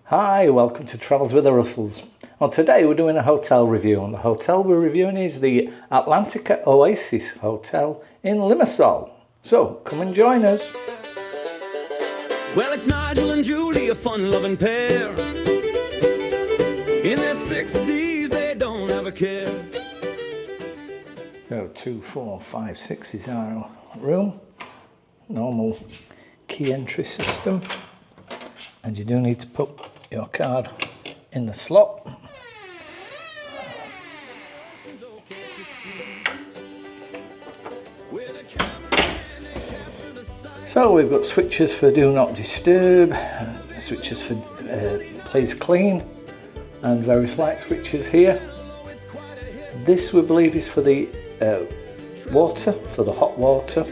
Hi, welcome to Travels with the Russells. Well, today we're doing a hotel review, and the hotel we're reviewing is the Atlantic Oasis Hotel in Limassol. So, come and join us. Well, it's Nigel and Julie, a fun-loving pair. In their 60s, they don't have a care. So, 2, 4, 5, 6 is our room. Normal key entry system. And you do need to put your card in the slot. So we've got switches for do not disturb, switches for please clean, and various light switches here. This we believe is for the water, for the hot water.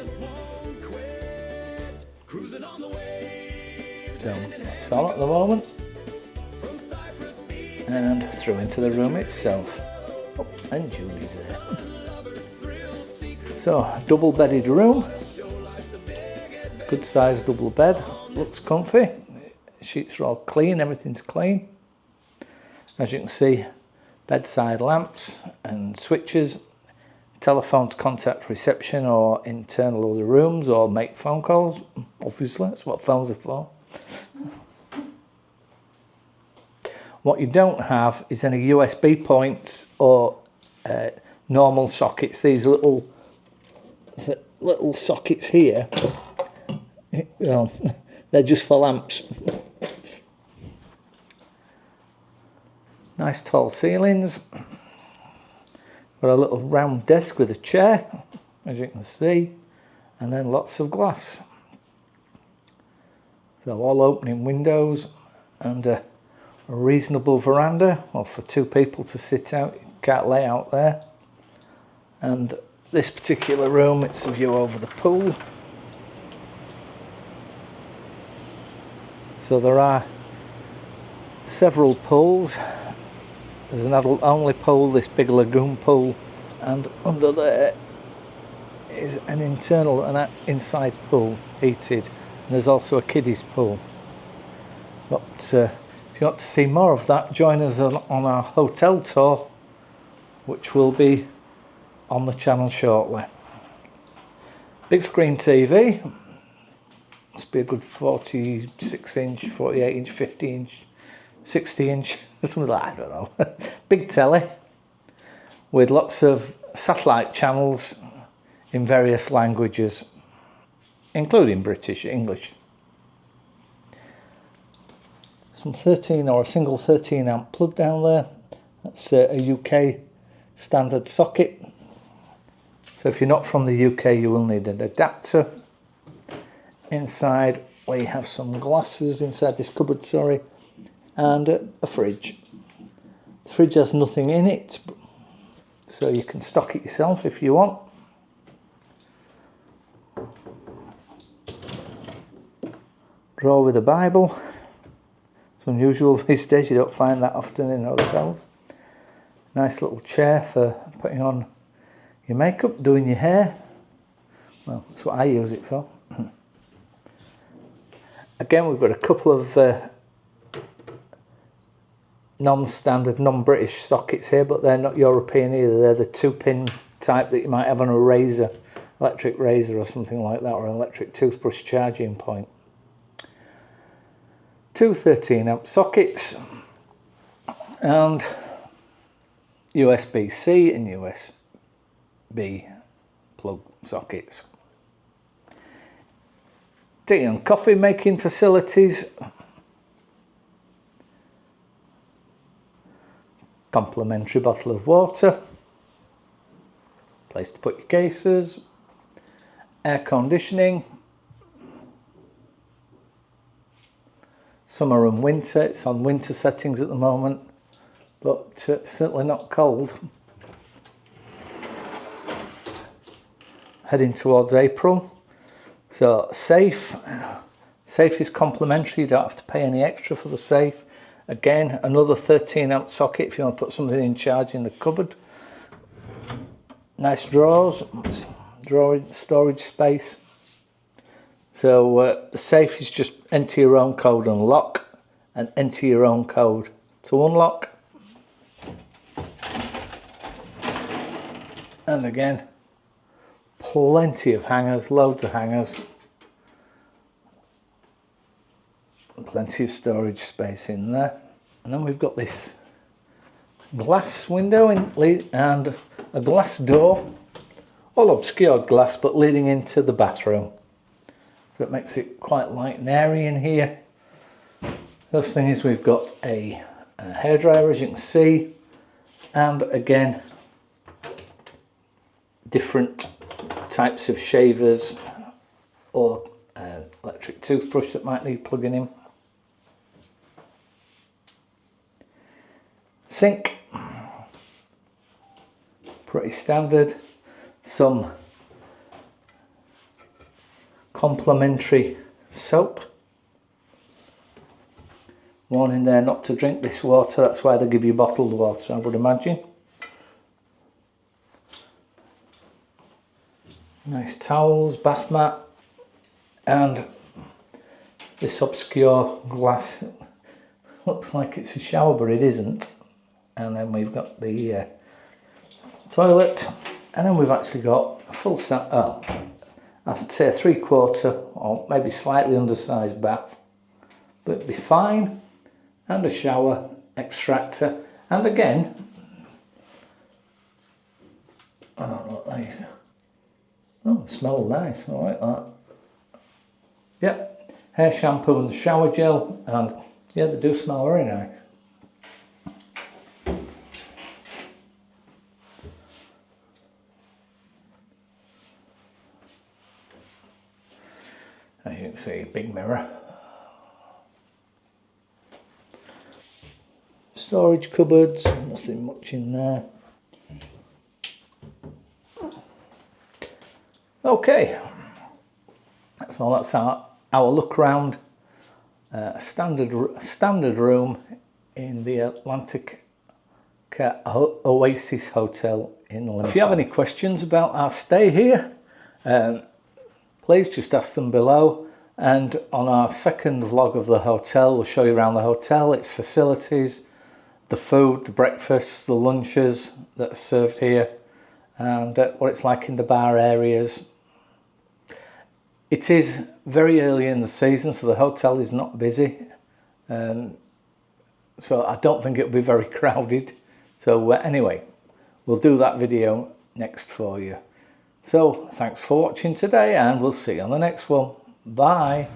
So it's on at the moment, and through into the room itself. Oh, and Julie's there. So, double bedded room, good sized double bed, looks comfy, sheets are all clean, everything's clean. As you can see, bedside lamps and switches, telephone to contact reception or internal other rooms or make phone calls, obviously, that's what phones are for. What you don't have is any USB points or normal sockets. These little sockets here, you know, they're just for lamps. Nice tall ceilings. Got a little round desk with a chair, as you can see, and then lots of glass. So all opening windows and a reasonable veranda, well, for two people to sit out, you can't lay out there. And this particular room, it's a view over the pool. So there are several pools. There's an adult only pool, this big lagoon pool, and under there is an internal and inside pool, heated. And there's also a kiddies pool. But if you want to see more of that, join us on our hotel tour, which will be on the channel shortly. Big screen TV, must be a good 46 inch, 48 inch, 50 inch, 60 inch, something like that, I don't know. Big telly with lots of satellite channels in various languages, including British, English. Some 13 or a single 13 amp plug down there. That's a UK standard socket. So if you're not from the UK, you will need an adapter. Inside we have some glasses inside this cupboard, sorry, and a fridge. The fridge has nothing in it, so you can stock it yourself if you want. Drawer with a Bible. It's unusual these days, you don't find that often in hotels. Nice little chair for putting on your makeup, doing your hair. Well, that's what I use it for. Again, we've got a couple of non-standard, non-British sockets here, but they're not European either. They're the 2-pin type that you might have on a razor, electric razor or something like that, or an electric toothbrush charging point. Two 13 amp sockets and USB-C and USB plug sockets. Tea and coffee making facilities. Complimentary bottle of water. Place to put your cases. Air conditioning. Summer and winter, it's on winter settings at the moment, but certainly not cold. Heading towards April. So safe is complimentary, you don't have to pay any extra for the safe. Again, another 13 amp socket if you want to put something in charge in the cupboard. Nice drawers, storage space. So the safe is just enter your own code and lock, and enter your own code to unlock. And again, plenty of hangers, loads of hangers. Plenty of storage space in there. And then we've got this glass window and a glass door, all obscured glass, but leading into the bathroom. So it makes it quite light and airy in here. First thing is we've got a hairdryer, as you can see, and again, different types of shavers or electric toothbrush that might need plugging in. Sink, pretty standard. Some complimentary soap. Warning there not to drink this water, that's why they give you bottled water, I would imagine. Nice towels, bath mat, and this obscure glass. Looks like it's a shower, but it isn't. And then we've got the toilet, and then we've actually got a full set, I'd say a 3/4 or maybe slightly undersized bath, but it'd be fine, and a shower extractor, and again, I don't know what these. Oh, it smells nice, I like that. Yep, hair shampoo and shower gel, and yeah, they do smell very nice. As you can see, a big mirror. Storage cupboards, nothing much in there. Okay, that's all. That's our look round. A standard room in the Atlantic Oasis Hotel in Limassol. If you have any questions about our stay here, please just ask them below. And on our second vlog of the hotel, we'll show you around the hotel, its facilities, the food, the breakfasts, the lunches that are served here, and what it's like in the bar areas. It is very early in the season, so the hotel is not busy, so I don't think it'll be very crowded. So anyway, we'll do that video next for you. So thanks for watching today, and we'll see you on the next one. Bye.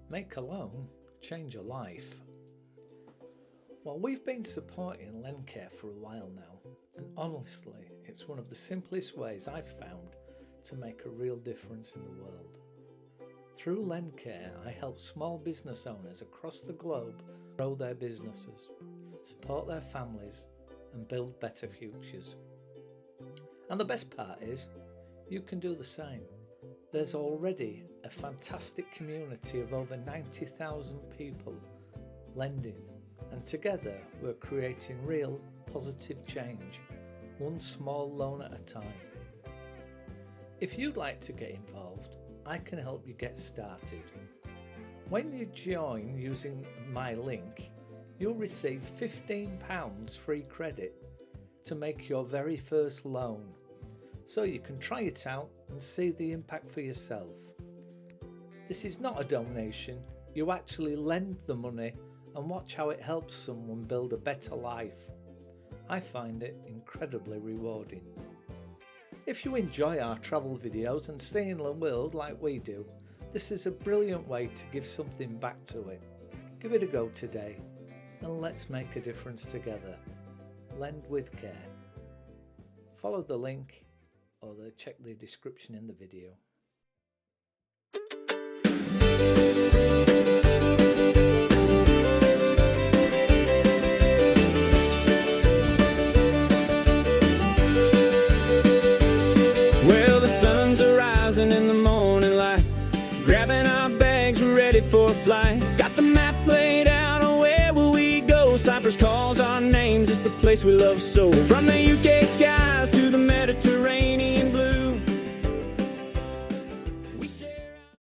Make a loan, change a life. Well, we've been supporting Lencare for a while now, and honestly, it's one of the simplest ways I've found to make a real difference in the world. Through Lencare, I help small business owners across the globe grow their businesses, support their families, and build better futures. And the best part is, you can do the same. There's already a fantastic community of over 90,000 people lending, and together we're creating real positive change, one small loan at a time. If you'd like to get involved, I can help you get started. When you join using my link, you'll receive £15 free credit to make your very first loan, so you can try it out and see the impact for yourself. This is not a donation, you actually lend the money and watch how it helps someone build a better life. I find it incredibly rewarding. If you enjoy our travel videos and stay in the world like we do, this is a brilliant way to give something back to it. Give it a go today, and let's make a difference together. Lend with care. Follow the link or check the description in the video. Well, the sun's a rising in the morning light. for a flight. Got the map laid out on where will we go. Cyprus calls our names, it's the place we love so. From the UK sky